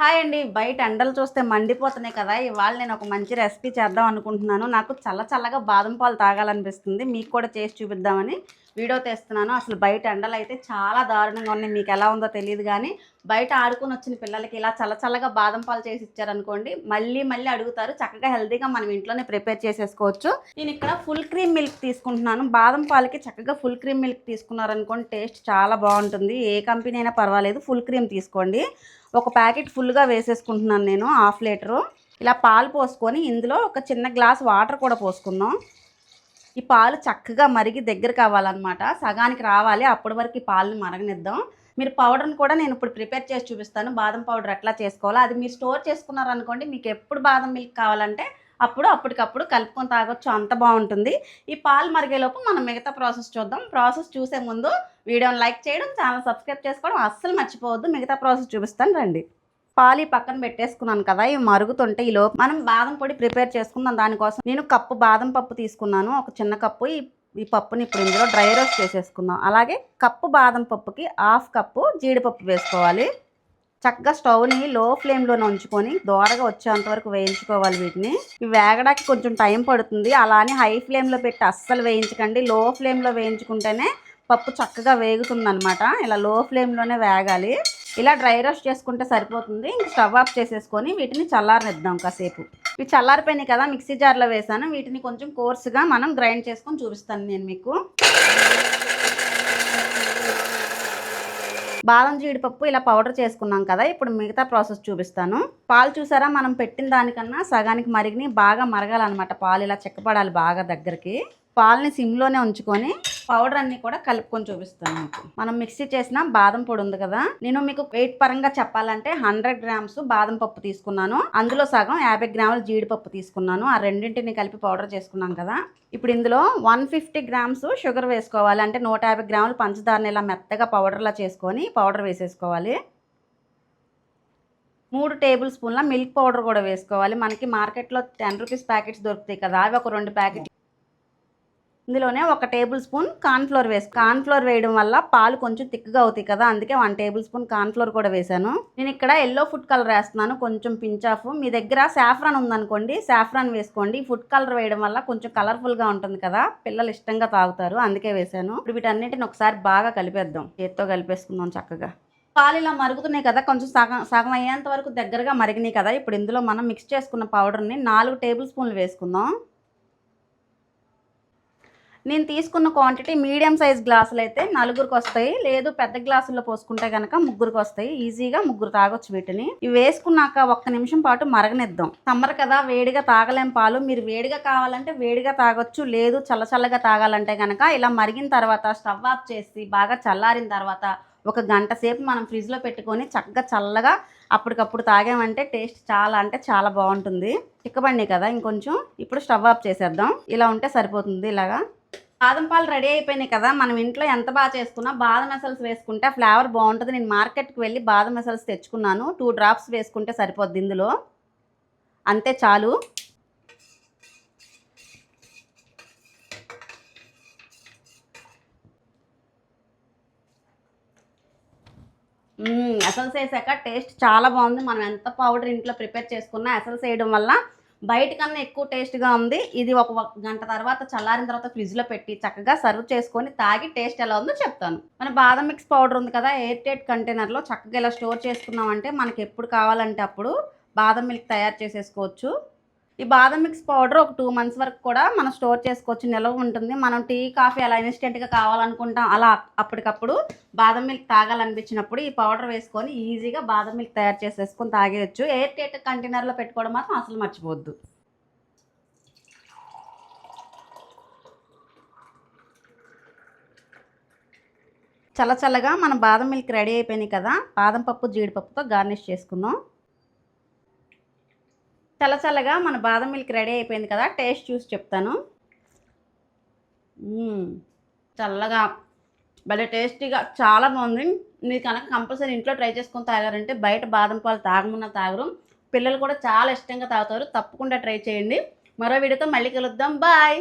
Hi అండి. బయట ఎండలు చూస్తే మండిపోతున్నాయి కదా! ఇవాళ నేను ఒక మంచి రెసిపీ చేద్దాం అనుకుంటున్నాను. నాకు చల్లగా బాదం పాలు తాగాలనిపిస్తుంది. మీకు కూడా చేసి చూపిద్దామని వీడియో తీస్తున్నాను. అసలు బయట ఎండలైతే చాలా దారుణంగా ఉన్నాయి. మీకు ఎలా ఉందో తెలీదు గానీ, బయట ఆడుకొని వచ్చిన పిల్లలకి ఇలా చల్లగా బాదం పాలు చేసి ఇచ్చారనుకోండి, మళ్ళీ అడుగుతారు. చక్కగా హెల్తీగా మనం ఇంట్లోనే ప్రిపేర్ చేసేసుకోవచ్చు. నేను ఇక్కడ ఫుల్ క్రీమ్ మిల్క్ తీసుకుంటున్నాను. బాదం పాలకి చక్కగా ఫుల్ క్రీమ్ మిల్క్ తీసుకున్నారనుకోండి, టేస్ట్ చాలా బాగుంటుంది. ఏ కంపెనీ అయినా పర్వాలేదు, ఫుల్ క్రీమ్ తీసుకోండి. ఒక ప్యాకెట్ ఫుల్గా వేసేసుకుంటున్నాను నేను, హాఫ్ లీటరు. ఇలా పాలు పోసుకొని ఇందులో ఒక చిన్న గ్లాస్ వాటర్ కూడా పోసుకుందాం. ఈ పాలు చక్కగా మరిగి దగ్గర కావాలన్నమాట, సగానికి రావాలి. అప్పటి వరకు ఈ పాలను మరగనిద్దాం. మీరు పౌడర్ని కూడా నేను ఇప్పుడు ప్రిపేర్ చేసి చూపిస్తాను. బాదం పౌడర్ ఎట్లా చేసుకోవాలో అది మీరు స్టోర్ చేసుకున్నారనుకోండి, మీకు ఎప్పుడు బాదం మిల్క్ కావాలంటే అప్పటికప్పుడు కలుపుకొని తాగొచ్చు, అంత బాగుంటుంది. ఈ పాలు మరిగేలోపు మనం మిగతా ప్రాసెస్ చూద్దాం. ప్రాసెస్ చూసే ముందు వీడియోని లైక్ చేయడం, ఛానల్ సబ్స్క్రైబ్ చేసుకోవడం అస్సలు మర్చిపోవద్దు. మిగతా ప్రాసెస్ చూపిస్తాను రండి. పాలు పక్కన పెట్టేసుకున్నాను కదా, ఇవి మరుగుతుంటే ఈలోపు మనం బాదం పొడి ప్రిపేర్ చేసుకుందాం. దానికోసం నేను కప్పు బాదం పప్పు తీసుకున్నాను, ఒక చిన్న కప్పు. ఈ పప్పుని ఇప్పుడు ఇందులో డ్రై రోస్ట్ చేసేసుకుందాం. అలాగే కప్పు బాదం పప్పుకి హాఫ్ కప్పు జీడిపప్పు వేసుకోవాలి. చక్కగా స్టవ్ని లో ఫ్లేమ్లోనే ఉంచుకొని దోరగా వచ్చేంత వరకు వేయించుకోవాలి. వీటిని ఇవి వేగడానికి కొంచెం టైం పడుతుంది. అలానే హై ఫ్లేమ్లో పెట్టి అస్సలు వేయించకండి. లో ఫ్లేమ్లో వేయించుకుంటేనే పప్పు చక్కగా వేగుతుందనమాట. ఇలా లో ఫ్లేమ్లోనే వేగాలి. ఇలా డ్రై రోస్ట్ చేసుకుంటే సరిపోతుంది. ఇంక స్టవ్ ఆఫ్ చేసేసుకొని వీటిని చల్లారనిద్దాం కాసేపు. ఇవి చల్లారిపోయినాయి కదా, మిక్సీ జార్లో వేసాను. వీటిని కొంచెం కోర్సుగా మనం గ్రైండ్ చేసుకొని చూపిస్తాను నేను మీకు. బాదం జీడిపప్పు ఇలా పౌడర్ చేసుకున్నాం కదా, ఇప్పుడు మిగతా ప్రాసెస్ చూపిస్తాను. పాలు చూసారా, మనం పెట్టిన దానికన్నా సగానికి మరిగిని బాగా మరగాలన్నమాట. పాలు ఇలా చిక్కపడాలి బాగా దగ్గరికి. పాలని సిమ్లోనే ఉంచుకొని పౌడర్ అన్ని కూడా కలుపుకొని చూపిస్తాను మీకు. మనం మిక్సీ చేసిన బాదం పొడి ఉంది కదా, నేను మీకు వెయిట్ పరంగా చెప్పాలంటే 100 గ్రామ్స్ బాదం పప్పు తీసుకున్నాను. అందులో సగం 50 గ్రాముల జీడిపప్పు తీసుకున్నాను. ఆ రెండింటిని కలిపి పౌడర్ చేసుకున్నాం కదా. ఇప్పుడు ఇందులో 150 గ్రామ్స్ షుగర్ వేసుకోవాలి. అంటే 150 గ్రాముల పంచదారని ఇలా మెత్తగా పౌడర్లా చేసుకొని పౌడర్ వేసేసుకోవాలి. 3 టేబుల్ స్పూన్ల మిల్క్ పౌడర్ కూడా వేసుకోవాలి. మనకి మార్కెట్లో 10 రూపీస్ ప్యాకెట్స్ దొరుకుతాయి కదా, అవి ఒక 2 ప్యాకెట్లు. ఇందులోనే 1 టేబుల్ స్పూన్ కార్న్ఫ్లోర్ కార్న్ఫ్లోర్ వేయడం వల్ల పాలు కొంచెం థిక్గా అవుతాయి కదా, అందుకే 1 టేబుల్ స్పూన్ కార్న్ఫ్లోర్ కూడా వేసాను. నేను ఇక్కడ ఎల్లో ఫుడ్ కలర్ వేస్తున్నాను, కొంచెం పించ్ ఆఫ్. మీ దగ్గర సాఫ్రాన్ ఉందనుకోండి, సాఫ్రాన్ వేసుకోండి. ఫుడ్ కలర్ వేయడం వల్ల కొంచెం కలర్ఫుల్గా ఉంటుంది కదా, పిల్లలు ఇష్టంగా తాగుతారు, అందుకే వేసాను. ఇప్పుడు వీటన్నిటిని ఒకసారి బాగా కలిపేద్దాం. చేత్తో కలిపేసుకుందాం చక్కగా. పాలు ఇలా మరుగుతున్నాయి కదా, కొంచెం సగం అయ్యేంత వరకు దగ్గరగా మరిగినాయి కదా. ఇప్పుడు ఇందులో మనం మిక్స్ చేసుకున్న పౌడర్ని 4 టేబుల్ స్పూన్లు వేసుకుందాం. నేను తీసుకున్న క్వాంటిటీ మీడియం సైజ్ గ్లాసులు అయితే 4గురికి వస్తాయి. లేదు పెద్ద గ్లాసుల్లో పోసుకుంటే కనుక 3గురికి వస్తాయి. ఈజీగా 3 తాగొచ్చు వీటిని. ఇవి వేసుకున్నాక 1 నిమిషం పాటు మరగనిద్దాం. సమ్మర్ కదా, వేడిగా తాగలేం పాలు. మీరు వేడిగా కావాలంటే వేడిగా తాగొచ్చు, లేదు చల్లగా తాగాలంటే కనుక ఇలా మరిగిన తర్వాత స్టవ్ ఆఫ్ చేసి బాగా చల్లారిన తర్వాత 1 గంట సేపు మనం ఫ్రిడ్జ్లో పెట్టుకొని చల్లగా అప్పటికప్పుడు తాగామంటే టేస్ట్ చాలా అంటే చాలా బాగుంటుంది. చిక్కబండి కదా ఇంకొంచెం. ఇప్పుడు స్టవ్ ఆఫ్ చేసేద్దాం. ఇలా ఉంటే సరిపోతుంది. ఇలాగా బాదం పాలు రెడీ అయిపోయినాయి కదా. మనం ఇంట్లో ఎంత బాగా చేసుకున్నా బాదం ఎసల్స్ వేసుకుంటే ఫ్లేవర్ బాగుంటుంది. నేను మార్కెట్కి వెళ్ళి బాదం ఎసల్స్ తెచ్చుకున్నాను. 2 డ్రాప్స్ వేసుకుంటే సరిపోద్ది ఇందులో, అంతే చాలు. ఎసల్స్ వేసాక టేస్ట్ చాలా బాగుంది. మనం ఎంత పౌడర్ ఇంట్లో ప్రిపేర్ చేసుకున్నా ఎసల్స్ వేయడం వల్ల బయట కన్నా ఎక్కువ టేస్ట్గా ఉంది. ఇది 1 గంట తర్వాత చల్లారిన తర్వాత ఫ్రిడ్జ్లో పెట్టి చక్కగా సర్వ్ చేసుకొని తాగి టేస్ట్ ఎలా ఉందో చెప్తాను. మన బాదం మిక్స్ పౌడర్ ఉంది కదా, ఎయిర్ టైట్ కంటైనర్లో చక్కగా ఇలా స్టోర్ చేసుకున్నామంటే మనకి ఎప్పుడు కావాలంటే అప్పుడు బాదం మిల్క్ తయారు చేసేసుకోవచ్చు. ఈ బాదం మిక్స్ పౌడర్ ఒక 2 మంత్స్ వరకు కూడా మనం స్టోర్ చేసుకోవచ్చు, నిల్వ ఉంటుంది. మనం టీ కాఫీ అలా ఇన్స్టెంట్గా కావాలనుకుంటాం, అలా అప్పటికప్పుడు బాదం మిల్క్ తాగాలనిపించినప్పుడు ఈ పౌడర్ వేసుకొని ఈజీగా బాదం మిల్క్ తయారు చేసేసుకొని తాగేయచ్చు. ఎయిర్ టైట్ కంటైనర్లో పెట్టుకోవడం మాత్రం అసలు మర్చిపోవద్దు. చల్లగా మన బాదం మిల్క్ రెడీ అయిపోయినాయి కదా, బాదం పప్పు జీడిపప్పుతో గార్నిష్ చేసుకుందాం. చల్లగా మన బాదం మిల్క్ రెడీ అయిపోయింది కదా, టేస్ట్ చూసి చెప్తాను. చల్లగా భలే టేస్టీగా చాలా బాగుంది. మీరు కనుక కంపల్సరీ ఇంట్లో ట్రై చేసుకొని తాగారంటే బయట బాదం పాలు తాగమన్నా తాగరు, పిల్లలు కూడా చాలా ఇష్టంగా తాగుతారు. తప్పకుండా ట్రై చేయండి. మరో వీడియోతో మళ్ళీ కలుద్దాం. బాయ్.